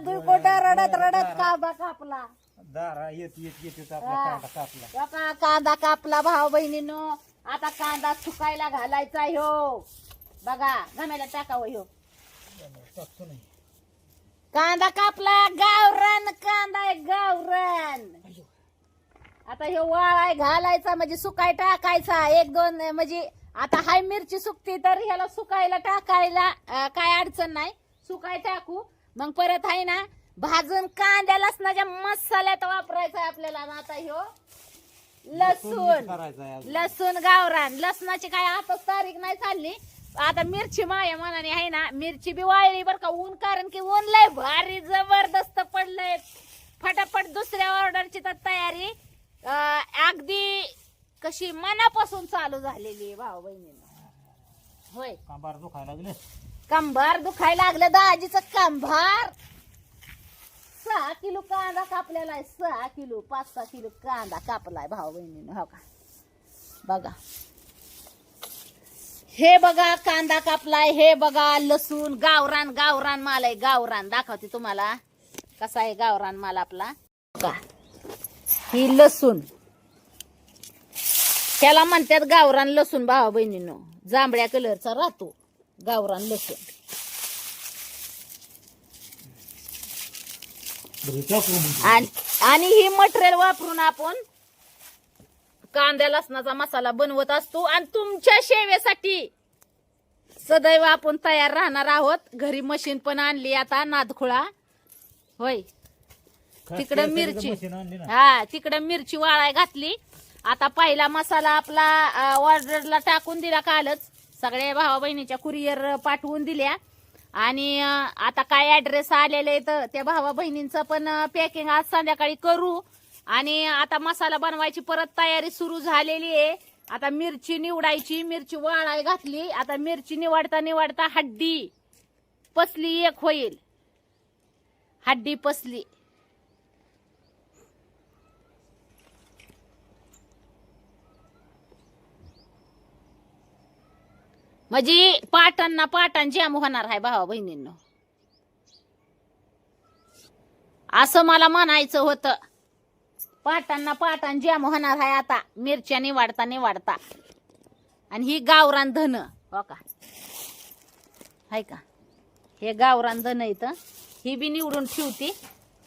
दुकोटा रडत रडत कांदा कापला. दारा येत आपला कांदा कापला. बघा कांदा कापला भाऊ बहिणीनो. आता कांदा सुकायला घालायचा ह्यो. बघा घमेला टाकावं ह्यो. टाकतो नाही. कांदा कापला. गावरान कांदा आहे गावरान. आता ह्यो वाळाय घालायचा म्हणजे सुकाय टाकायचा. एक दोन म्हणजे आता हाय मिरची सुकती तर ह्याला सुकायला टाकायला काय अडचण नाही. सुकाय टाकू मग परत आहे ना भाजून कांद्या लसणाच्या मसाल्यात वापरायचा आपल्याला. आता ह्यो लसूण गावरान. लसणाची काय आता तारीख नाही चालली. आता मिरची माझ्या मनाने आहे ना. मिरची बी वाळली बर का ऊन. कारण की ऊन लय भारी जबरदस्त पडलंय. फटाफट दुसऱ्या ऑर्डरची तर तयारी अगदी कशी मनापासून चालू झालेली आहे भाऊ बहिणींना. होय कंबार दुखायला लागले. कंभार दुखायला लागलं. दाजीचं कंभार. 6 किलो कांदा कापलेला आहे. 6 किलो 5-6 किलो कांदा कापलाय भाऊ बहिणीनं. हो का बघा. हे बघा कांदा कापलाय. हे बघा लसूण. गावरान गावरान माल आहे. गावरान दाखवते तुम्हाला कसा आहे गावरान माल आपला. का ही लसूण त्याला म्हणतात गावरान लसूण भावा बहिणीनो. जांभळ्या कलरचा राहतो गावरान लसूण. आणि ही मटेरियल वापरून आपण कांद्या लसणाचा मसाला बनवत असतो. आणि तुमच्या सेवेसाठी सदैव आपण तयार राहणार आहोत. घरी मशीन पण आणली आता नादखुळा. होय तिकडं मिरची. हा तिकडं मिरची वाळाय घातली. आता पहिला मसाला आपला ऑर्डरला टाकून दिला कालच. सगळ्या भावा बहिणीच्या कुरिअर पाठवून दिल्या. आणि आता काय ऍड्रेस आलेले तर त्या भावा बहिणींचं पण पॅकिंग आज संध्याकाळी करू. आणि आता मसाला बनवायची परत तयारी सुरू झालेली आहे. आता मिरची निवडायची. मिरची वाळाय घातली. आता मिरची निवडता निवडता हड्डी पसली एक होईल. हड्डी पसली. म्हणजे पाटांना पाटां जॅम होणार आहे भावा बहिणींनो. असं मला म्हणायचं होतं. पाटांना पाटां जॅम होणार आहे आता मिरच्या निवाडता निवाडता. आणि ही गावरान धन हो का हाय का. हे गावरान धन इथं ही बी निवडून ठेवती.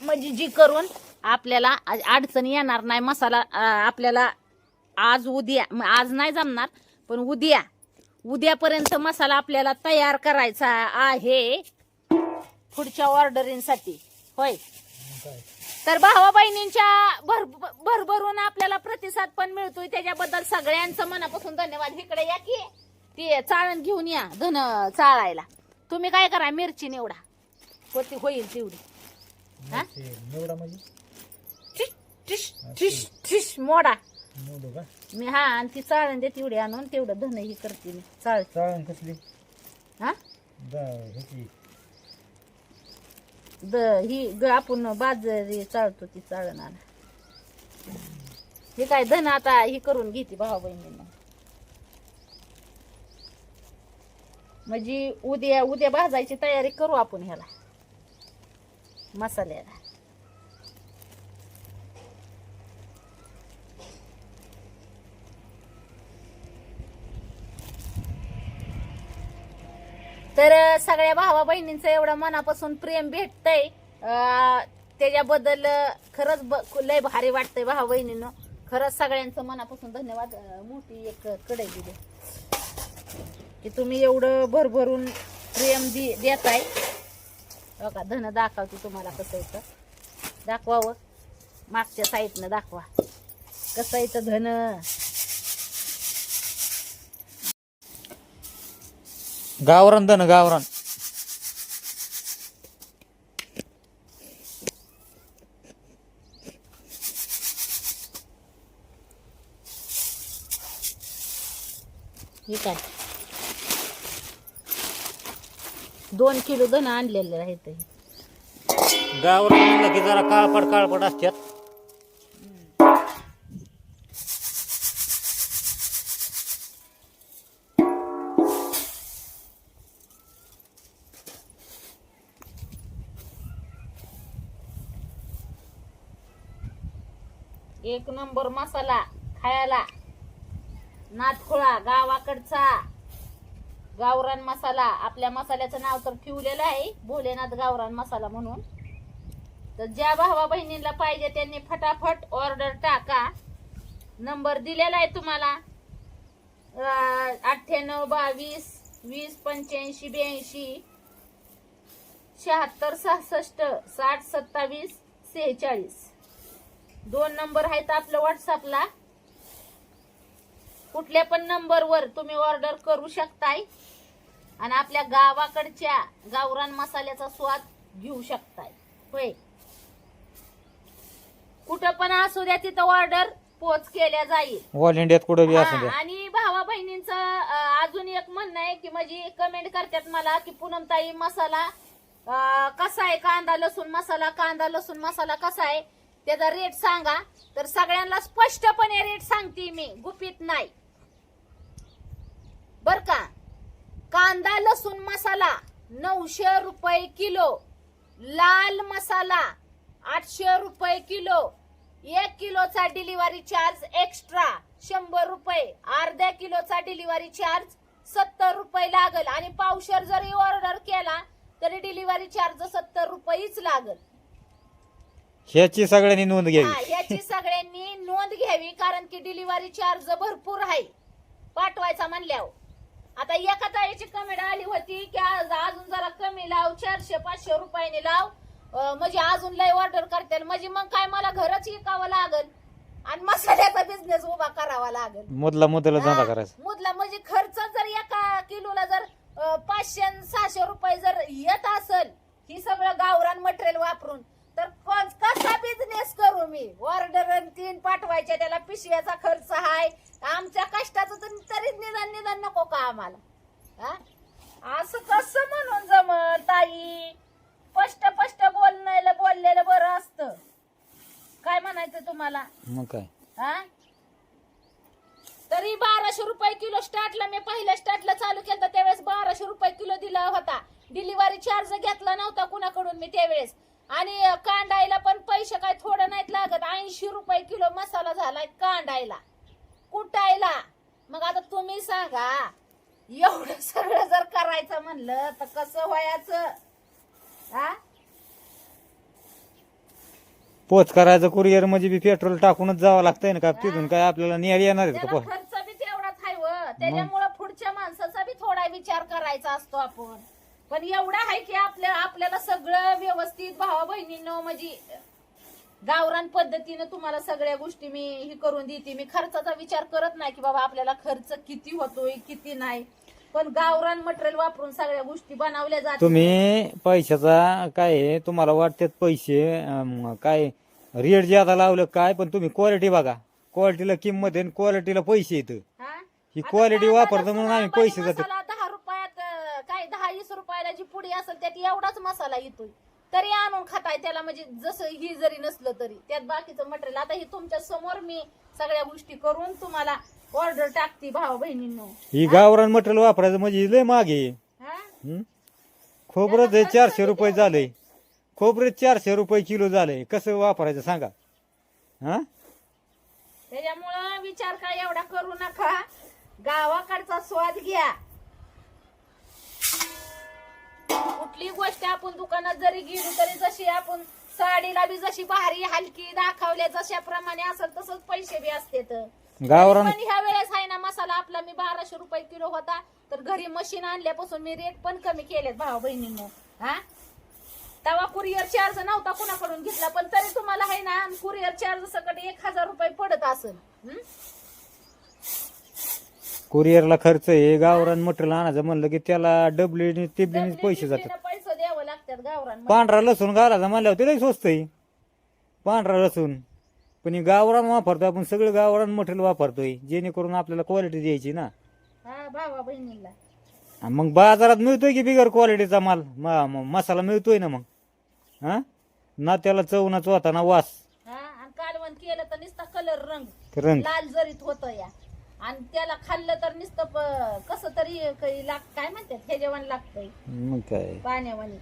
म्हणजे जी करून आपल्याला अडचण येणार नाही. मसाला आपल्याला आज उद्या आज नाही जमणार पण उद्यापर्यंत मसाला आपल्याला तयार करायचा आहे पुढच्या ऑर्डरींसाठी. होय तर भावा बहिणींच्या भरभरून आपल्याला प्रतिसाद पण मिळतोय. त्याच्याबद्दल सगळ्यांचं मनापासून धन्यवाद. इकडे या की ती चाळण घेऊन या धन चाळायला. तुम्ही काय करा मिरची निवडा होती होईल तेवढी. हा निवडा मोडा का मी. हा आणि ती चाळण दे तेवढी आणून. तेवढं धन ही करते मी. चाळण कसली. हा ही आपण बाजरी चाळतो ती चाळण आणा. हे काय धन आता ही करून घेते भावा बहिणींना. म्हणजे उद्या भाजायची तयारी करू आपण ह्याला मसाल्याला. तर सगळ्या भावा बहिणींचं एवढं मनापासून प्रेम भेटतंय त्याच्याबद्दल खरंच लय भारी वाटतंय भावा बहिणींनो. खरंच सगळ्यांचं मनापासून धन्यवाद. मोठी एक कढई दिली की तुम्ही एवढं भरभरून प्रेम देताय. बघा धन दाखवते तुम्हाला कसं येतं. दाखवावं मागच्या साईडनं दाखवा कसं येतं धन. गावरान धन गावरान. हे काय 2 किलो धन आणलेलं आहे. गावरान म्हणलं की जरा काळपट असतात. एक नंबर मसाला खायला, नाथखोळा गावाकडचा गावरान मसाला. आपल्या मसाल्याचं नाव तर ठेवलेलं आहे भोलेनाथ गावरान मसाला म्हणून. तर ज्या भावा बहिणींना पाहिजे त्यांनी फटाफट ऑर्डर टाका. नंबर दिलेला आहे तुम्हाला 98 22 20 85 82 76 66 60 27 46. 2 नंबर आहेत आपलं व्हॉट्सअपला. कुठल्या पण नंबरवर तुम्ही ऑर्डर करू शकताय आणि आपल्या गावाकडच्या गावरान मसाल्याचा स्वाद घेऊ शकताय. होय, कुठं पण असू द्या तिथं ऑर्डर पोच केल्या जाईल. ऑल इंडियात कुठं बी असू द्या. आणि भावा बहिणींचं अजून एक म्हणणं आहे की म्हणजे कमेंट करतात मला की पूनमताई मसाला कसा आहे, कांदा लसूण मसाला कसा आहे त्याचा रेट सांगा. तर सगळ्यांना स्पष्टपणे रेट सांगते मी, गुपित नाही बर का. कांदा लसूण मसाला 900 रुपये किलो, लाल मसाला 800 रुपये किलो, 1 किलोचा डिलिव्हरी चार्ज एक्स्ट्रा 100 रुपये, अर्ध्या किलोचा डिलिव्हरी चार्ज 70 रुपये लागल आणि पावशेर जरी ऑर्डर केला तरी डिलिव्हरी चार्ज 70 रुपयेच लागल. ह्याची सगळ्यांनी नोंद घ्यावी. याची सगळ्यांनी नोंद घ्यावी कारण की डिलिव्हरी चार्ज भरपूर आहे पाठवायचा म्हणल्यावर. आता एका ताईची कमेंट आली होती की अजून जरा कमी लाव, 400-500 रुपयाने लाव, म्हणजे अजून लय ऑर्डर करतील, म्हणजे मग काय मला घरच विकावं लागल आणि मसाल्याचा बिझनेस उभा करावा लागल. मुदला धंदा करायचा. मुदला म्हणजे खर्च जर एका किलोला जर 500-600 रुपये जर येत असेल ही सगळं गावरान मटेरियल वापरून, तर कसा बिझनेस करू मी. ऑर्डर 3 पाठवायच्या, त्याला पिशव्याचा खर्च आहे, आमच्या कष्टाचं तरी निदान नको का आम्हाला. असं कसं म्हणून जमल ताई. स्पष्ट बोललेलं बरं असतं. काय म्हणायचं तुम्हाला मग काय. तरी 1200 रुपये किलो स्टार्टला, मी पहिल्या स्टार्टला चालू केलं त्यावेळेस 1200 रुपये किलो दिला होता. डिलिव्हरी चार्ज घेतला नव्हता कुणाकडून मी त्यावेळेस. आणि कांडायला पण पैसे काय थोडं नाहीत लागत. 80 रुपये किलो मसाला झालाय कांडायला, कुटायला. मग आता तुम्ही सांगा एवढं सगळं जर करायचं म्हणलं तर कसं व्हायचं. पोच करायचं कुरिअर म्हणजे बी पेट्रोल टाकूनच जावं लागतंय ना का, तिथून काय आपल्याला न्यायला येणार आहेत का. खर्च बी तेवढाच आहे व त्याच्यामुळे पुढच्या माणसाचा बी थोडा विचार करायचा असतो आपण. पण एवढं आहे की आपल्याला सगळं व्यवस्थित भावा बहिणींनो म्हणजे गावरान पद्धतीनं तुम्हाला सगळ्या गोष्टी मी ही करून देते. मी खर्चाचा विचार करत नाही की बाबा आपल्याला खर्च किती होतोय किती नाही, पण गावरान मटेरियल वापरून सगळ्या गोष्टी बनवल्या जातात. तुम्ही पैशाचा काय तुम्हाला वाटतात पैसे काय रेट ज्यादा लावलं काय, पण तुम्ही क्वालिटी बघा. क्वालिटीला किंमत आहे, क्वालिटीला पैसे येतं. ही क्वालिटी वापरतो म्हणून आम्ही पैसे जातात. 10 रुपयात काय 10-20 रुपयाला जी पुडी असेल त्यात एवढाच मसाला येतोय, तरी आणून खाताय त्याला. म्हणजे जसं ही जरी नसलं तरी त्यात बाकीचं मटेरियल. आता ही तुमच्या समोर मी सगळ्या गोष्टी करून तुम्हाला ऑर्डर टाकते भावा बहिणींनो. ही गावरान मटेरियल वापरायचं म्हणजे लय मागे. खोबरं 400 रुपये झालंय, खोबरे 400 रुपये किलो झालंय. कसं वापरायचं सांगा. त्याच्यामुळं विचार काय एवढा करू नका, गावाकडचा स्वाद घ्या. कुठली गोष्ट आपण दुकानात जरी गेली तरी जशी आपण साडीला बी जशी भारी हलकी दाखवल्या जशाप्रमाणे असेल तसंच पैसे बी असतात. गावरान पण ह्या वेळेस आहे ना मसाला आपला मी 1200 रुपये किलो होता, तर घरी मशीन आणल्यापासून मी रेट पण कमी केलेत भावा बहिणींनो. तेव्हा कुरिअर चार्ज नव्हता कुणाकडून घेतला, पण तरी तुम्हाला आहे ना कुरिअर चार्ज सकट 1000 रुपये पडत असेल. कुरिअरला खर्च आहे. गावरान मटेरियल आणायचं म्हणलं की त्याला डबलीने तिबलीने पैसे जातात. पैसे द्यावं लागतात गावरान. पांढरा लसूण घालायचा म्हणल्यावर ते स्वस्त आहे पांढरा लसूण. पण हे गावरान वापरतोय आपण, सगळं गावरान मटेरियल वापरतोय जेणेकरून आपल्याला क्वालिटी द्यायची ना. भावा बहिणीला मग बाजारात मिळतोय की बिगर क्वालिटीचा माल मसाला मिळतोय ना. मग ना त्याला चव ना चोथा ना वास. आणि कालवण केलं तर नुसता कलर रंग लाल जरीत होत या, आणि त्याला खाल्लं तर नुसतं कसं तरी काय म्हणतात हे जेवण लागतंय मग काय पाण्यावानी.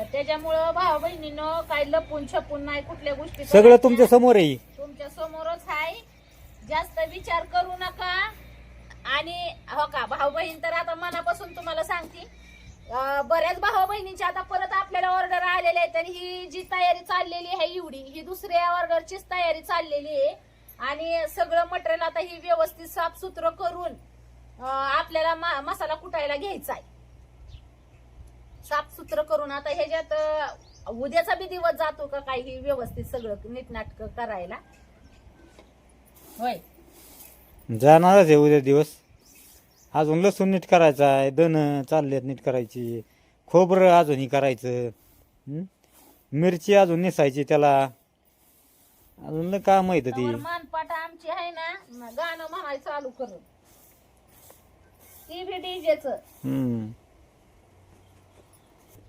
तर त्याच्यामुळं भाऊ बहिणीनं काही लपून छपून नाही कुठल्या गोष्टी सगळं करायच्या. तुमच्या समोर आहे. तुमच्या समोरच आहे. जास्त विचार करू नका. आणि हो का भाऊ बहीण तर आता मनापासून तुम्हाला सांगते, बऱ्याच भाऊ बहिणींची आता परत आपल्याला ऑर्डर आलेले आहे. तर ही जी तयारी चाललेली आहे एवढी, ही दुसऱ्या ऑर्डरचीच तयारी चाललेली आहे. आणि सगळं मटेरियल आता ही व्यवस्थित साफसुथरं करून आपल्याला मसाला कुटायला घ्यायचा आहे. साफसुथरं करून आता ह्याच्यात उद्याचा बी दिवस जातो का काही व्यवस्थित सगळं नीटनाटक करायला. होय, जाणारच आहे उद्या दिवस. अजून लसूण नीट करायचा आहे, दण चाललेत नीट करायची, खोबरं अजूनही करायचं, मिरची अजून नेसायची त्याला, अजून काय माहित ती. मानपाट आमची आहे ना, गाणं म्हणायचं चालू करून ती बी डीजेच.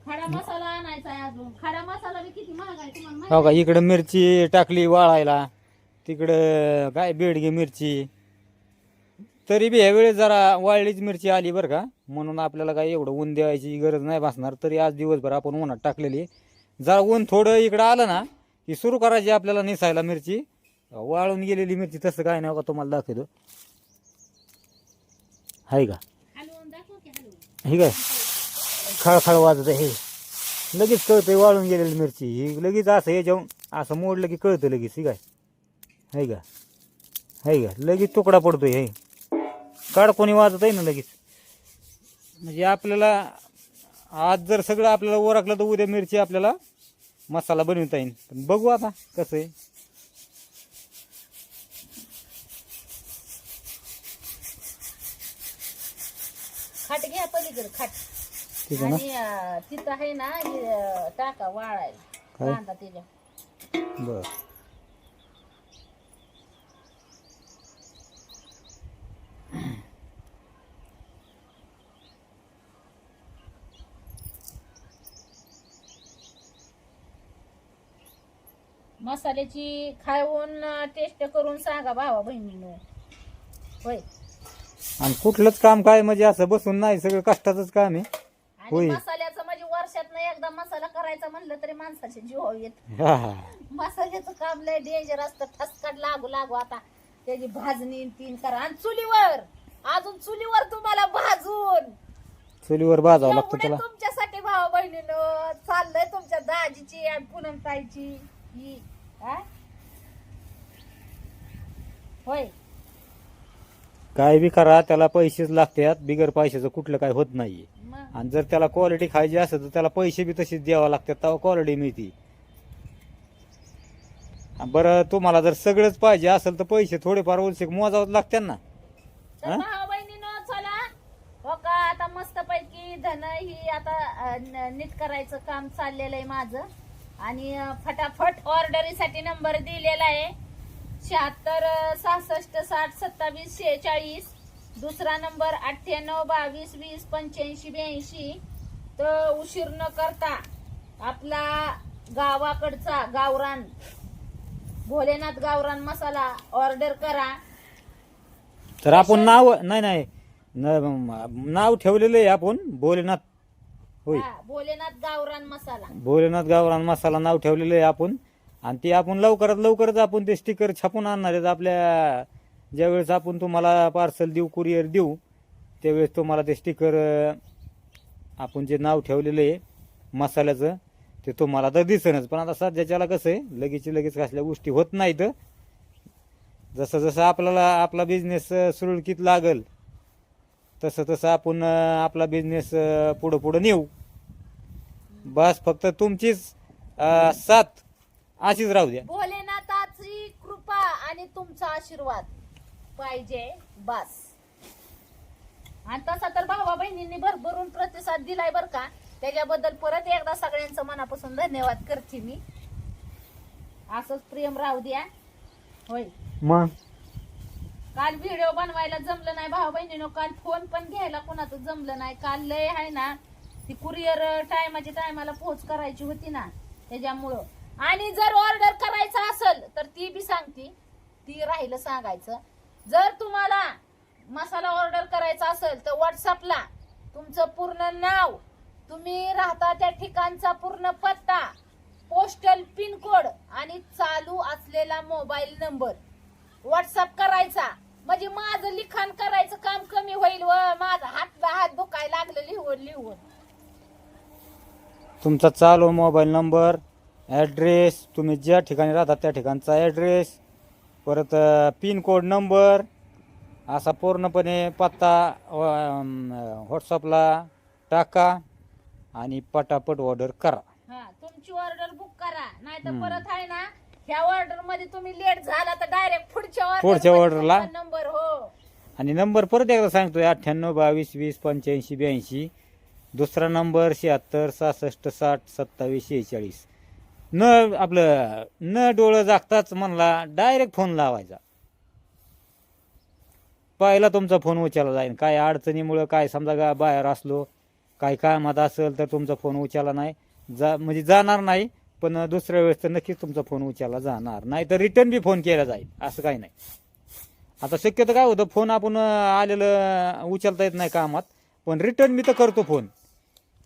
खडा मसाला आणायचा आहे अजून. खडा मसाला बी किती महाग आहे तुम्हाला माहिती हो का, इकडं मिरची टाकली वाळायला, तिकडं काय बेडगी मिरची. तरी बी ह्यावेळेस जरा वाळलीच मिरची आली बरं का, म्हणून आपल्याला काही एवढं ऊन द्यायची गरज नाही भासणार. तरी आज दिवसभर आपण उन्हात टाकलेली. जरा ऊन थोडं इकडं आलं ना की सुरू करायची आपल्याला निसायला मिरची. वाळून गेलेली मिरची तसं काय नाही का, तुम्हाला दाखवतो. हाय का, हलवून दाखव की हलवून. हे काय खळखळ वाजत आहे, लगेच कळतंय वाळून गेलेली मिरची. ही लगेच असं याच्यावर असं मोडलं की कळतं लगेच. ही काय हाय का, हाय का, लगेच तुकडा पडतोय. हे काडकोणी वाजत आहे ना लगेच. म्हणजे आपल्याला आज जर सगळं आपल्याला ओरखलं तर उद्या मिरची आपल्याला मसाला बनवता येईल. पण बघू आता कसं आहे. खाट घ्या पलीकडे खाट. ठीक आहे ना. आणि तिथं आहे ना टाका वाळायला काय? कांदा त्याच्या. बर, मसाल्याची खाऊन टेस्ट करून सांगा भावा बहिणीनं. होय, आणि कुठलंच काम काय म्हणजे असं बसून नाही, सगळं कष्टाचंच काम आहे. आणि होय. मसाल्याचं म्हणजे वर्षातनं एकदा मसाला करायचा म्हणलं तरी माणसाचे जीव येत. हा हा, मसाल्याचं काम लय डेंजर असतं. ठसकाट लागू लागू आता त्याची भाजणी तीन करा. आणि चुलीवर अजून चुलीवर तुम्हाला भाजून चुलीवर भाजावं लागतं एवढे त्याला. तुमच्यासाठी भावा बहिणीनं चाललंय तुमच्या दाजीची आणि पूनमताईची ही. हा? होय, काय बी करा त्याला पैसेच लागतात. बिगर पैशाचं कुठलं काय होत नाहीये. मग आणि जर त्याला क्वालिटी खायची असेल तर त्याला पैसे बी तशीच द्यावं लागतात, तेव्हा क्वालिटी मिळते. बरं, तुम्हाला जर सगळंच पाहिजे असेल तर पैसे थोडेफार उलसे मोजावं लागतात ना. तर भावा बहिणीनं चला हो का, आता मस्त पैकी धन ही आता नीट करायचं काम चाललेलं आहे माझं. आणि फटाफट ऑर्डरीसाठी नंबर दिलेला आहे 76 66 60 27 46. दुसरा नंबर 98 22 20 85 82. तर उशीर न करता आपला गावाकडचा गावरान भोलेनाथ गावरान मसाला ऑर्डर करा. तर आपण नाव नाही नाव ठेवलेलं आहे आपण भोलेनाथ. होय, हा, भोलेनाथ गावरान मसाला. भोलेनाथ गावरान मसाला नाव ठेवलेलं आहे आपण. आणि ते आपण लवकरच आपण ते स्टिकर छापून आणणार आहेत. आपल्या ज्यावेळेस आपण तुम्हाला पार्सल देऊ, कुरिअर देऊ, त्यावेळेस तुम्हाला ते स्टिकर आपण जे नाव ठेवलेलं आहे मसाल्याचं ते तुम्हाला तर दिसेनच. पण आता सध्याच्याला कसं आहे, लगेच कसल्या गोष्टी होत नाहीत. जसं जसं आपल्याला आपला बिझनेस सुरळीत लागल तसं आपण आपला बिझनेस पुढं नेऊ. बस फक्त तुमचीच साथ अशीच राहू द्या. भोलेनाथाची कृपा आणि तुमचा आशीर्वाद पाहिजे बस. आणि तसा तर भावा बहिणींनी भरभरून प्रतिसाद दिलाय बर का, त्याच्याबद्दल परत एकदा सगळ्यांचं मनापासून धन्यवाद करते मी. असंच प्रेम राहू द्या. होय, मग काल व्हिडिओ बनवायला जमलं नाही भावा बहिणीनं. काल फोन पण घ्यायला कोणाचं जमलं नाही. काल लय आहे ना ती कुरिअर टायमाला पोहोच करायची होती ना, त्याच्यामुळं. आणि जर ऑर्डर करायचं असेल तर ती बी सांगते, ती राहिलं सांगायचं. जर तुम्हाला मसाला ऑर्डर करायचा असेल तर व्हॉट्सअपला तुमचं पूर्ण नाव, तुम्ही राहता त्या ठिकाणचा पूर्ण पत्ता, पोस्टल पिन कोड आणि चालू असलेला मोबाईल नंबर व्हॉट्सअप करायचा. म्हणजे माझं लिखाण करायचं काम कमी होईल व माझा हात दुखायला लागलं लिहून लिहून. तुमचा चालू मोबाईल नंबर, ॲड्रेस, तुम्ही ज्या ठिकाणी राहता त्या ठिकाणचा ॲड्रेस, परत पिन कोड नंबर, असा पूर्णपणे पत्ता व्हॉट्सअपला टाका आणि पटापट ऑर्डर करा. हा, तुमची ऑर्डर बुक करा. नाही तर परत आहे ना, ह्या ऑर्डर मध्ये तुम्ही लेट झाला तर डायरेक्ट पुढच्या ऑर्डरला नंबर. हो, आणि नंबर परत एकदा सांगतोय 98 22 20 85 82. दुसरा नंबर 76 66 60 27 46. न डोळं जागताच म्हणला डायरेक्ट फोन लावायचा. पहिला तुमचा फोन उचलला जाईल. काय अडचणीमुळं, काय समजा बाहेर असलो, काय कामात असेल तर तुमचा फोन उचलला नाही म्हणजे जाणार नाही, पण दुसऱ्या वेळेस तर नक्कीच तुमचा फोन उचलला जाणार नाही. तर रिटर्न बी फोन केला जाईल, असं काही नाही. आता शक्यतो काय होतं, फोन आपण आलेलं उचलता येत नाही कामात, पण रिटर्न मी तर करतो फोन.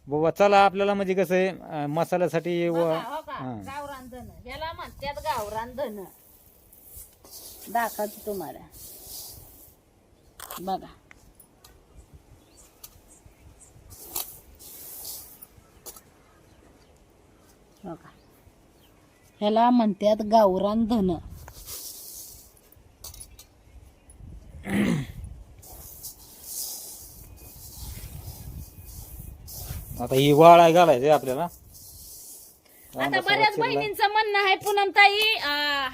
बाबा चला आपल्याला म्हणजे कसं आहे, मसाल्यासाठी गावरान धन याला म्हणतात. गावरान धन दाखवतो तुम्हाला, बघा. बघा, ह्याला म्हणतात गावरान धन. आता ही वाळाय घालायचे आपल्याला. आता बऱ्याच बहिणींचं म्हणणं आहे, पूनमताई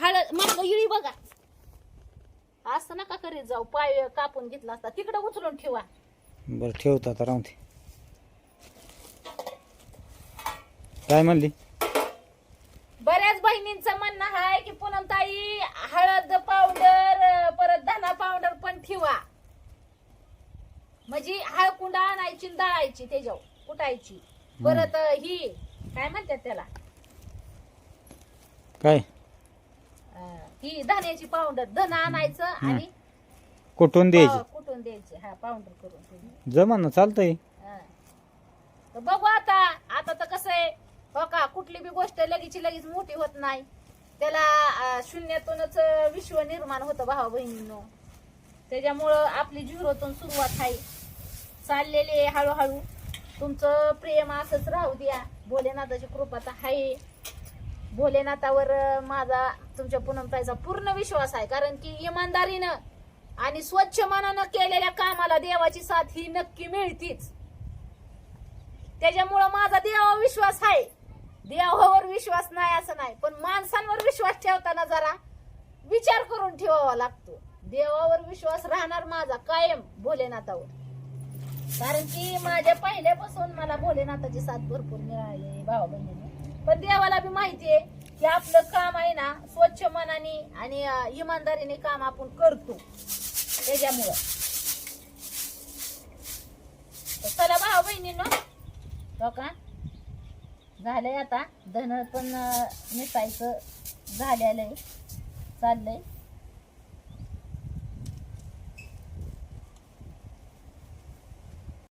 हळद मग इळी बघा असं नका करीत जाऊ, पाय कापून घेतला असता तिकडे उचलून ठेवा. बरं ठेवता आता, राहून दे. काय म्हणली? बऱ्याच बहिणींचं म्हणणं आहे की पूनमताई हळद पावडर परत धना पावडर पण ठेवा. म्हणजे हळकुंड आणायची, दळायची, त्याच्यावर कुटायची. परत ही काय म्हणतात त्याला, काय ही धन्याची पावडर, धन आणायचं आणि कुठून द्यायची, कुठून द्यायची. हा, पावडर करून जमा चालतंय. तर बघू आता तर कसं आहे हो का, कुठली बी गोष्ट लगेच मोठी होत नाही. त्याला शून्यातूनच विश्व निर्माण होतं भावा बहिणींनो. त्याच्यामुळं आपली झिरोतून सुरुवात आहे, चाललेली आहे हळूहळू. तुमचं प्रेम असंच राहू द्या. भोलेनाथाची कृपा तर आहे. भोलेनाथावर माझा, तुमच्या पूनमताईचा पूर्ण विश्वास आहे. कारण की इमानदारीनं आणि स्वच्छ मनानं केलेल्या कामाला देवाची साथ ही नक्की मिळतीच. त्याच्यामुळं माझा देवावर विश्वास आहे. देवावर विश्वास नाही असं नाही, पण माणसांवर विश्वास ठेवताना जरा विचार करून ठेवावा लागतो. देवावर विश्वास राहणार माझा कायम, भोलेनाथावर. कारण की माझ्या पहिल्यापासून मला भोलेनाथाची साथ भरपूर मिळाली भावा बहिणीने. पण देवाला बी माहितीये की आपलं काम आहे ना, स्वच्छ मनाने आणि इमानदारीने काम आपण करतो. त्याच्यामुळं चला भावा बहिणींनो, हो का, झालंय आता धन पण मिसायचं झालेलं आहे, चाललंय.